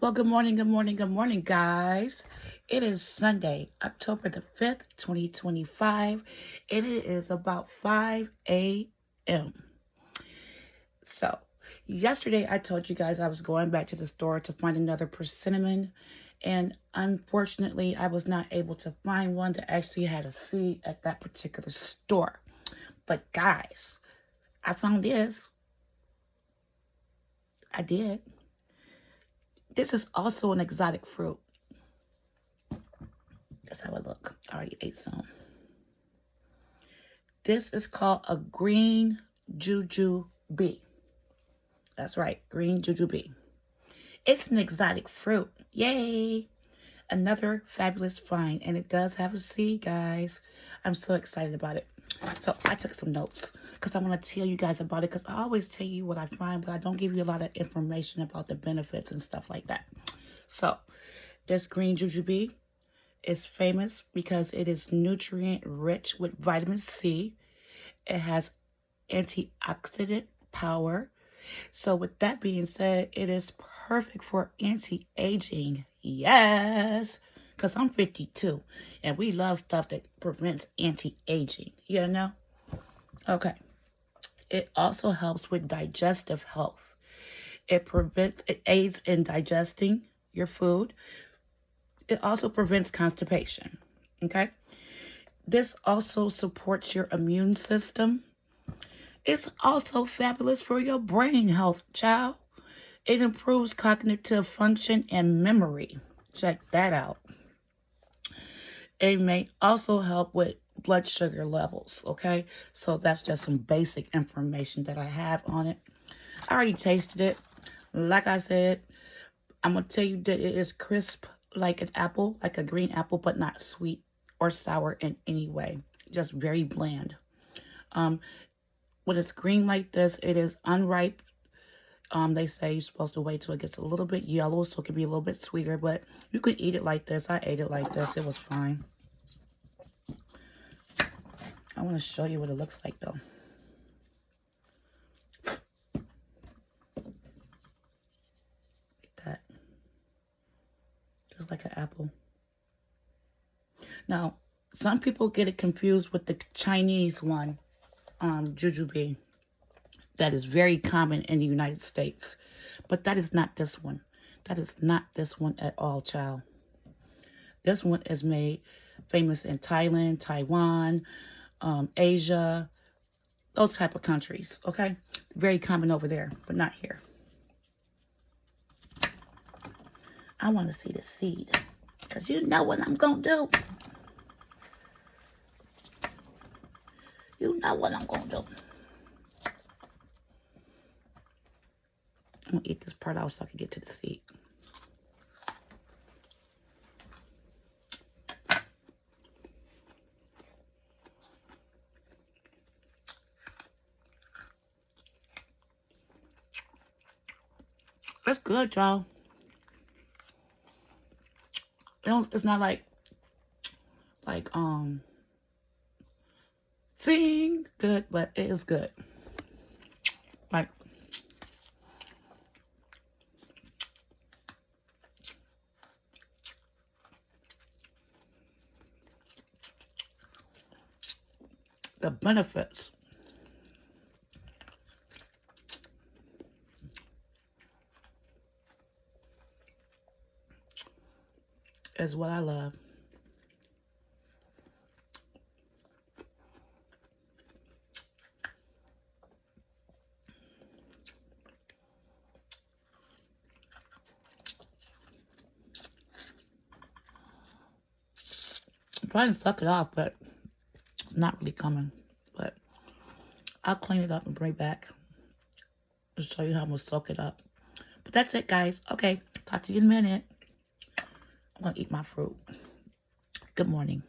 Well, good morning, guys. It is Sunday, October the 5th, 2025, and it is about 5 a.m. So, yesterday I told you guys I was going back to the store to find another persimmon, and unfortunately, I was not able to find one that actually had a seed at that particular store. But, guys, I found this. I did. This is also an exotic fruit. That's how it look. I already ate some. This is called a Green Jujube. That's right, Green Jujube. It's an exotic fruit. Yay! Another fabulous find, and it does have a seed, guys. I'm so excited about it. So I took some notes because I want to tell you guys about it, because I always tell you what I find, but I don't give you a lot of information about the benefits and stuff like that. So this Green Jujube is famous because it is nutrient rich with vitamin C. It has antioxidant power. So with that being said, it is perfect for anti-aging. Yes, because I'm 52 and we love stuff that prevents anti-aging, you know? Okay. It also helps with digestive health. It aids in digesting your food. It also prevents constipation, okay? This also supports your immune system. It's also fabulous for your brain health, child. It improves cognitive function and memory. Check that out. It may also help with blood sugar levels, okay? So that's just some basic information that I have on it. I already tasted it. Like I said, I'm going to tell you that it is crisp like an apple, like a green apple, but not sweet or sour in any way. Just very bland. When it's green like this, it is unripe. They say you're supposed to wait till it gets a little bit yellow so it can be a little bit sweeter, but you could eat it like this. I ate it like this. It was fine. I want to show you what it looks like, though. Like that. Just like an apple. Now, some people get it confused with the Chinese one, Jujube. That is very common in the United States. But that is not this one. That is not this one at all, child. This one is made famous in Thailand, Taiwan, Asia, those type of countries, okay? Very common over there, but not here. I want to see the seed, because you know what I'm going to do. You know what I'm going to do. I'm going to eat this part out so I can get to the seed. It's good, y'all. It's not like sing good, but it is good. Like, the benefits. Is what I love. I'm trying to suck it off, but it's not really coming. But I'll clean it up and bring it back and show you how I'm going to soak it up. But that's it, guys. Okay, talk to you in a minute. I'm going to eat my fruit. Good morning.